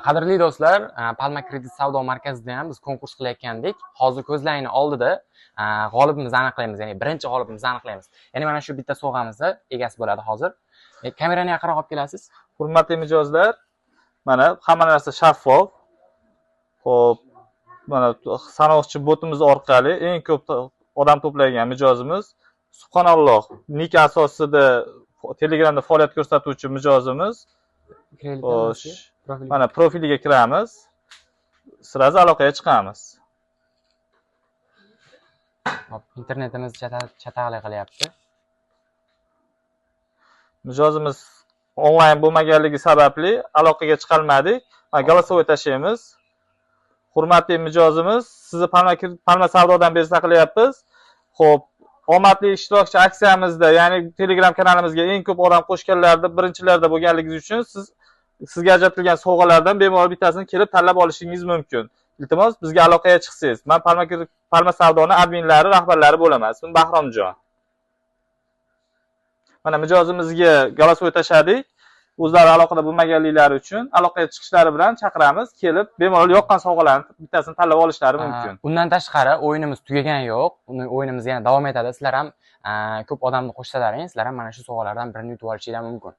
Qadrli do'stlar, Palma Kredit savdo markazida ham biz konkurs qilayotgandik. Hozir ko'zlarning oldida g'olibimizni aniqlaymiz, ya'ni birinchi g'olibimizni aniqlaymiz. Ya'ni mana shu bitta sovg'amizni egasi bo'ladi hozir. Kamerani yaqinroq olib kelasiz. Hurmatli mijozlar, mana hamma narsa shaffof. Xo'p, mana sanoqchi botimiz orqali eng ko'p odam to'plagan mijozimiz subhanalloh nik asosida Telegramda faoliyat ko'rsatuvchi mijozimiz. Xo'sh, mana profiliga kiramiz. Sirazi aloqaga chiqamiz. Hop, internetimiz chataqli qilyapti. Mijozimiz onlayn bo'lmaganligi sababli aloqaga chiqolmadik. Голосовой tashlaymiz. Hurmatli mijozimiz, sizni Palma savdodan beri qilyapmiz. Xo'p, omadli ishtirokchi aksiyamizda, ya'ni Telegram kanalimizga eng ko'p odam qo'shganlarda birinchilarda bo'lganligingiz uchun sizga ajratilgan sovg'alardan bemalol bittasini kelib tanlab olishingiz mumkin. Iltimos, bizga aloqaga chiqsangiz. Men Palma savdoni adminlari, rahbarlari bo'laman. Ismim Bahromjon. Mana mijozimizga голосовой tashladik. O'zlari aloqada bo'lmaganliklari uchun aloqaga chiqishlari bilan chaqiramiz, kelib bemalol yoqqan sovg'alarni bittasini tanlab olishlari mumkin. Undan tashqari o'yinimiz tugagani yo'q. O'yinimiz yana davom etadi. Sizlar ham ko'p odamni qo'shsalaring, sizlar ham mana shu sovg'alardan birini yutib olishinglar mumkin.